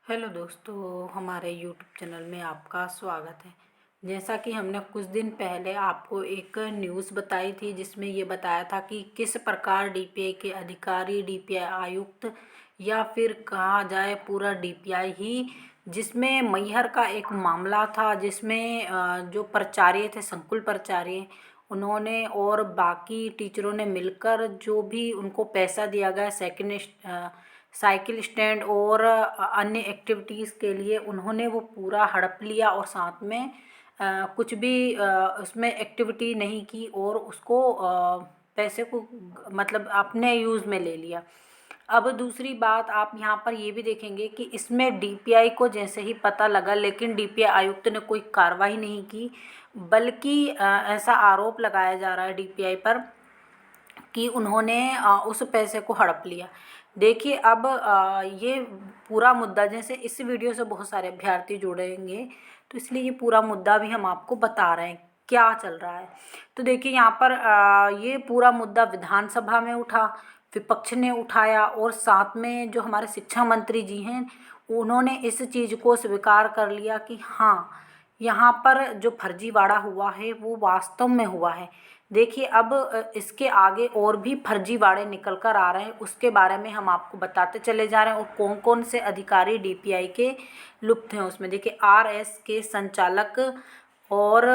Hello दोस्तों, हमारे YouTube channel में आपका स्वागत है। जैसा कि हमने कुछ दिन पहले आपको एक न्यूज़ बताई थी जिसमें ये बताया था कि किस प्रकार डीपीआई के अधिकारी, डीपीआई आयुक्त या फिर कहा जाए पूरा डीपीआई ही, जिसमें मैहर का एक मामला था जिसमें जो प्राचार्य थे, संकुल प्राचार्य, उन्होंने और बाकी टीचरों ने मिलकर जो भी उनको पैसा दिया गया साइकिल स्टैंड और अन्य एक्टिविटीज़ के लिए, उन्होंने वो पूरा हड़प लिया और साथ में कुछ भी उसमें एक्टिविटी नहीं की और उसको पैसे को मतलब अपने यूज़ में ले लिया। अब दूसरी बात आप यहाँ पर ये भी देखेंगे कि इसमें डीपीआई को जैसे ही पता लगा, लेकिन डीपीआई आयुक्त ने कोई कार्रवाई नहीं की, बल्कि ऐसा आरोप लगाया जा रहा है डीपीआई पर कि उन्होंने उस पैसे को हड़प लिया। देखिए, अब ये पूरा मुद्दा, जैसे इस वीडियो से बहुत सारे अभ्यर्थी जुड़ेंगे तो इसलिए ये पूरा मुद्दा भी हम आपको बता रहे हैं क्या चल रहा है। तो देखिए, यहाँ पर ये पूरा मुद्दा विधानसभा में उठा, विपक्ष ने उठाया और साथ में जो हमारे शिक्षा मंत्री जी हैं उन्होंने इस चीज़ को स्वीकार कर लिया कि हाँ, यहाँ पर जो फर्जीवाड़ा हुआ है वो वास्तव में हुआ है। देखिए, अब इसके आगे और भी फर्जीवाड़े निकल कर आ रहे हैं, उसके बारे में हम आपको बताते चले जा रहे हैं। और कौन कौन से अधिकारी डीपीआई के लुप्त हैं उसमें, देखिए आरएस के संचालक और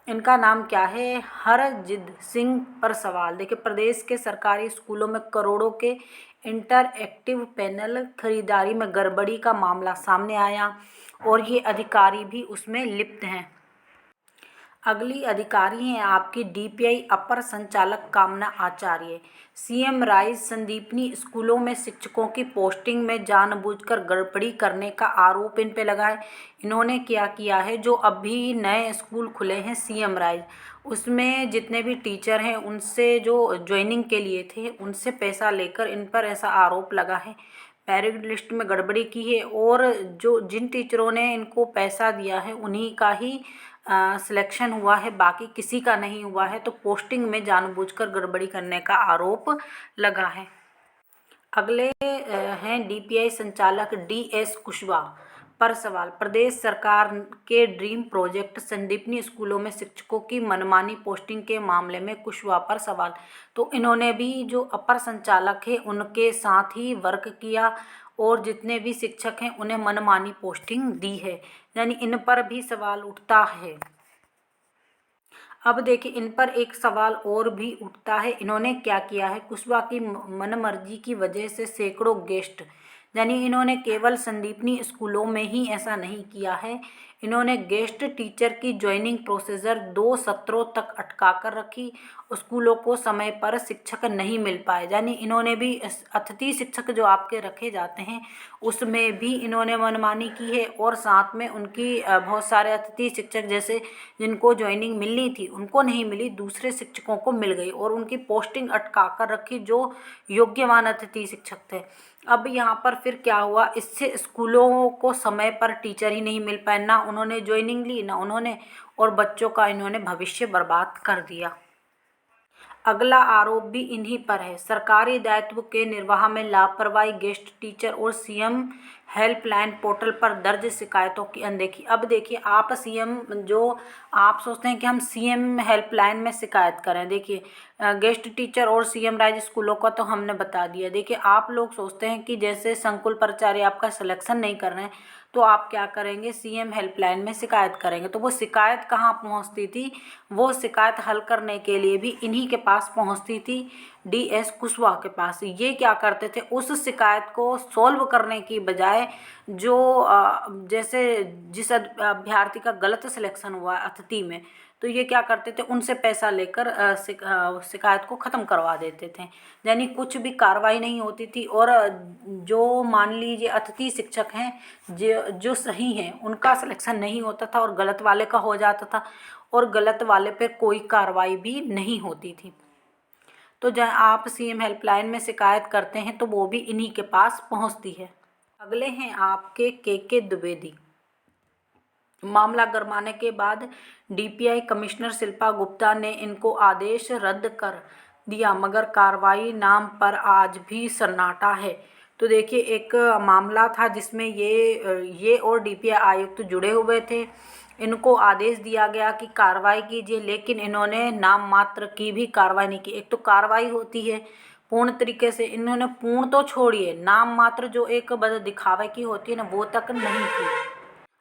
इनका नाम क्या है, हरजित सिंह पर सवाल। देखिए, प्रदेश के सरकारी स्कूलों में करोड़ों के इंटरएक्टिव पैनल खरीदारी में गड़बड़ी का मामला सामने आया और ये अधिकारी भी उसमें लिप्त हैं। अगली अधिकारी हैं आपकी डीपीआई अपर संचालक कामना आचार्य। सीएम राइज संदीपनी स्कूलों में शिक्षकों की पोस्टिंग में जानबूझकर गड़बड़ी करने का आरोप इन पे लगा है। इन्होंने क्या किया है, जो अभी नए स्कूल खुले हैं सीएम राइज, उसमें जितने भी टीचर हैं उनसे जो ज्वाइनिंग के लिए थे उनसे पैसा लेकर इन पर ऐसा आरोप लगा है, मेरिट लिस्ट में गड़बड़ी की है और जो जिन टीचरों ने इनको पैसा दिया है उन्हीं का ही सिलेक्शन हुआ है, बाकी किसी का नहीं हुआ है। तो पोस्टिंग में जानबूझकर गड़बड़ी करने का आरोप लगा है। अगले हैं डीपीआई संचालक डीएस कुशवाहा पर सवाल। प्रदेश सरकार के ड्रीम प्रोजेक्ट संदीपनी स्कूलों में शिक्षकों की मनमानी पोस्टिंग के मामले में कुशवाहा पर सवाल। तो इन्होंने भी जो अपर संचालक है उनके साथ ही वर्क किया और जितने भी शिक्षक हैं उन्हें मनमानी पोस्टिंग दी है, यानी इन पर भी सवाल उठता है। अब देखिए, इन पर एक सवाल और भी उठता है, इन्होंने क्या किया है, कुशवाहा की मनमर्जी की वजह से सैकड़ों गेस्ट, यानी इन्होंने केवल संदीपनी स्कूलों में ही ऐसा नहीं किया है, इन्होंने गेस्ट टीचर की ज्वाइनिंग प्रोसीजर 2 सत्रों तक अटका कर रखी। स्कूलों को समय पर शिक्षक नहीं मिल पाए, यानी इन्होंने भी अतिथि शिक्षक जो आपके रखे जाते हैं उसमें भी इन्होंने मनमानी की है और साथ में उनकी बहुत सारे अतिथि शिक्षक जैसे जिनको ज्वाइनिंग मिलनी थी उनको नहीं मिली, दूसरे शिक्षकों को मिल गई और उनकी पोस्टिंग अटका कर रखी जो योग्यमान अतिथि शिक्षक थे। अब यहाँ पर फिर क्या हुआ, इससे स्कूलों को समय पर टीचर ही नहीं मिल पाए, ना उन्होंने ज्वाइनिंग ली ना उन्होंने, और बच्चों का इन्होंने भविष्य बर्बाद कर दिया। अगला आरोप भी इन्हीं पर है, सरकारी दायित्व के निर्वाह में लापरवाही, गेस्ट टीचर और सीएम हेल्पलाइन पोर्टल पर दर्ज शिकायतों की अनदेखी। अब देखिए, आप सीएम जो आप सोचते हैं कि हम सीएम हेल्पलाइन में शिकायत करें, देखिए गेस्ट टीचर और सीएम राइज स्कूलों का तो हमने बता दिया। देखिए, आप लोग सोचते हैं कि जैसे संकुल प्राचार्य आपका सिलेक्शन नहीं कर रहे हैं तो आप क्या करेंगे, सीएम हेल्पलाइन में शिकायत करेंगे। तो वो शिकायत कहाँ पहुँचती थी, वो शिकायत हल करने के लिए भी इन्हीं के पास पहुँचती थी, डीएस कुशवाहा के पास। ये क्या करते थे, उस शिकायत को सॉल्व करने की बजाय जो जैसे जिस अभ्यर्थी का गलत सिलेक्शन हुआ अतिथि में, तो ये क्या करते थे, उनसे पैसा लेकर शिकायत को ख़त्म करवा देते थे, यानी कुछ भी कार्रवाई नहीं होती थी। और जो मान लीजिए अतिथि शिक्षक हैं जो सही हैं उनका सिलेक्शन नहीं होता था और गलत वाले का हो जाता था और गलत वाले पर कोई कार्रवाई भी नहीं होती थी। तो जब आप सीएम हेल्पलाइन में शिकायत करते हैं तो वो भी इन्हीं के पास पहुंचती है। अगले हैं आपके के द्विवेदी। मामला गरमाने के बाद डीपीआई कमिश्नर शिल्पा गुप्ता ने इनको आदेश रद्द कर दिया, मगर कार्रवाई नाम पर आज भी सन्नाटा है। तो देखिए एक मामला था जिसमें ये और डीपीआई आयुक्त जुड़े हुए थे। इनको आदेश दिया गया कि कार्रवाई कीजिए, लेकिन इन्होंने नाम मात्र की भी कार्रवाई नहीं की। एक तो कार्रवाई होती है पूर्ण तरीके से, इन्होंने पूर्ण तो छोड़िए, नाम मात्र जो एक बस दिखावे की होती है ना, वो तक नहीं की।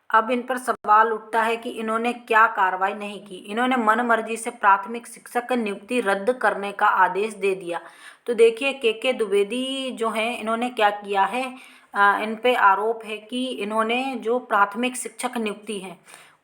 अब इन पर सवाल उठता है कि इन्होंने क्या कार्रवाई नहीं की। इन्होंने मनमर्जी से प्राथमिक शिक्षक नियुक्ति रद्द करने का आदेश दे दिया। तो देखिए के द्विवेदी जो हैं, इन्होंने क्या किया है, इन पे आरोप है कि इन्होंने जो प्राथमिक शिक्षक नियुक्ति है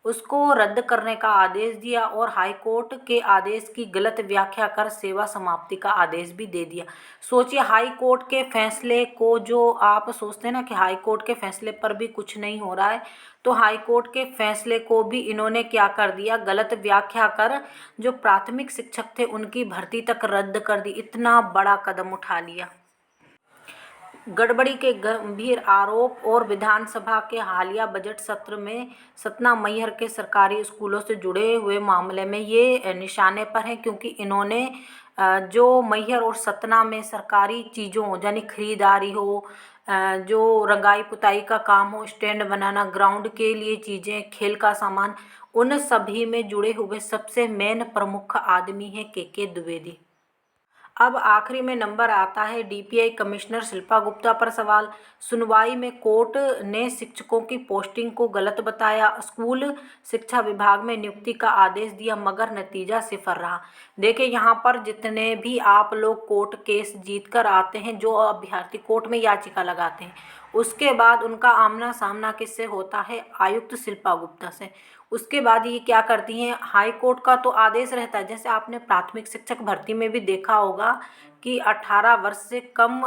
उसको रद्द करने का आदेश दिया और हाईकोर्ट के आदेश की गलत व्याख्या कर सेवा समाप्ति का आदेश भी दे दिया। सोचिए, हाई कोर्ट के फैसले को, जो आप सोचते हैं ना कि हाई कोर्ट के फैसले पर भी कुछ नहीं हो रहा है, तो हाई कोर्ट के फैसले को भी इन्होंने क्या कर दिया, गलत व्याख्या कर जो प्राथमिक शिक्षक थे उनकी भर्ती तक रद्द कर दी। इतना बड़ा कदम उठा लिया। गड़बड़ी के गंभीर आरोप और विधानसभा के हालिया बजट सत्र में सतना मैहर के सरकारी स्कूलों से जुड़े हुए मामले में ये निशाने पर है, क्योंकि इन्होंने जो मैहर और सतना में सरकारी चीज़ों यानी खरीदारी हो, जो रंगाई पुताई का काम हो, स्टैंड बनाना, ग्राउंड के लिए चीज़ें, खेल का सामान, उन सभी में जुड़े हुए सबसे मेन प्रमुख आदमी है के द्विवेदी। अब आखिरी में नंबर आता है डीपीआई कमिश्नर शिल्पा गुप्ता पर सवाल। सुनवाई में कोर्ट ने शिक्षकों की पोस्टिंग को गलत बताया, स्कूल शिक्षा विभाग में नियुक्ति का आदेश दिया, मगर नतीजा सिफर रहा। देखिए यहाँ पर जितने भी आप लोग कोर्ट केस जीत कर आते हैं, जो अभ्यर्थी कोर्ट में याचिका लगाते हैं, उसके बाद उनका आमना सामना किससे होता है, आयुक्त शिल्पा गुप्ता से। उसके बाद ये क्या करती हैं, हाई कोर्ट का तो आदेश रहता है, जैसे आपने प्राथमिक शिक्षक भर्ती में भी देखा होगा कि 18 वर्ष से कम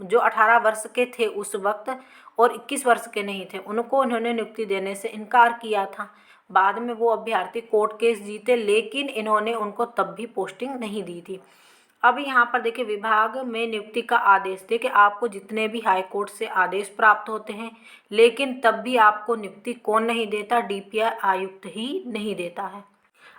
जो 18 वर्ष के थे उस वक्त और 21 वर्ष के नहीं थे, उनको इन्होंने नियुक्ति देने से इनकार किया था। बाद में वो अभ्यर्थी कोर्ट केस जीते, लेकिन इन्होंने उनको तब भी पोस्टिंग नहीं दी थी। अब यहाँ पर देखिए विभाग में नियुक्ति का आदेश, देखिए आपको जितने भी हाई कोर्ट से आदेश प्राप्त होते हैं, लेकिन तब भी आपको नियुक्ति कौन नहीं देता, डीपीआई आयुक्त ही नहीं देता है।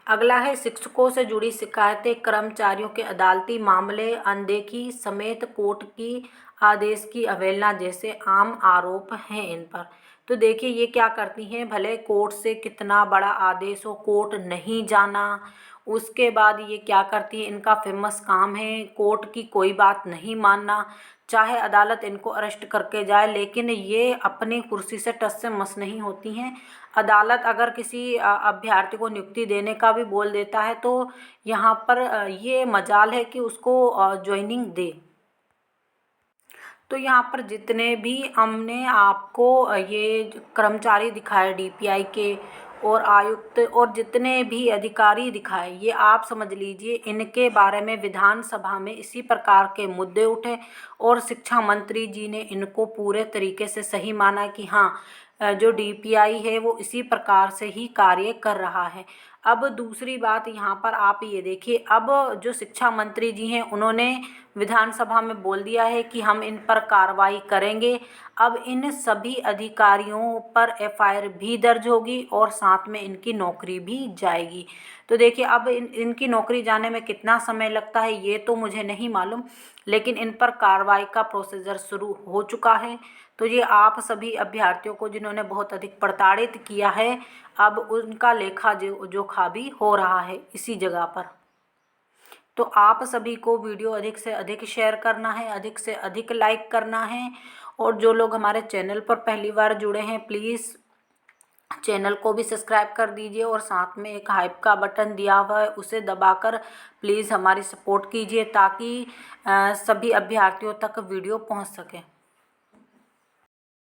अगला है शिक्षकों से जुड़ी शिकायतें, कर्मचारियों के अदालती मामले, अनदेखी समेत कोर्ट की आदेश की अवहेलना जैसे आम आरोप हैं इन पर। तो देखिए ये क्या करती हैं, भले कोर्ट से कितना बड़ा आदेश हो, कोर्ट नहीं जाना। उसके बाद ये क्या करती है, इनका फेमस काम है कोर्ट की कोई बात नहीं मानना, चाहे अदालत इनको अरेस्ट करके जाए, लेकिन ये अपनी कुर्सी से टस से मस नहीं होती हैं। अदालत अगर किसी अभ्यर्थी को नियुक्ति देने का भी बोल देता है, तो यहाँ पर ये मजाल है कि उसको ज्वाइनिंग दे। तो यहाँ पर जितने भी हमने आपको ये कर्मचारी दिखाए डीपीआई के और आयुक्त और जितने भी अधिकारी दिखाए, ये आप समझ लीजिए इनके बारे में विधानसभा में इसी प्रकार के मुद्दे उठे और शिक्षा मंत्री जी ने इनको पूरे तरीके से सही माना कि हाँ, जो डीपीआई है वो इसी प्रकार से ही कार्य कर रहा है। अब दूसरी बात यहाँ पर आप ये देखिए, अब जो शिक्षा मंत्री जी हैं उन्होंने विधानसभा में बोल दिया है कि हम इन पर कार्रवाई करेंगे। अब इन सभी अधिकारियों पर एफआईआर भी दर्ज होगी और साथ में इनकी नौकरी भी जाएगी। तो देखिए अब इनकी नौकरी जाने में कितना समय लगता है ये तो मुझे नहीं मालूम, लेकिन इन पर कार्रवाई का प्रोसीजर शुरू हो चुका है। तो ये आप सभी अभ्यर्थियों को जिन्होंने बहुत अधिक प्रताड़ित किया है, अब उनका लेखा जोखा भी हो रहा है इसी जगह पर। तो आप सभी को वीडियो अधिक से अधिक शेयर करना है, अधिक से अधिक लाइक करना है, और जो लोग हमारे चैनल पर पहली बार जुड़े हैं प्लीज़ चैनल को भी सब्सक्राइब कर दीजिए और साथ में एक हाइप का बटन दिया हुआ है उसे दबाकर प्लीज़ हमारी सपोर्ट कीजिए, ताकि सभी अभ्यर्थियों तक वीडियो पहुंच सके।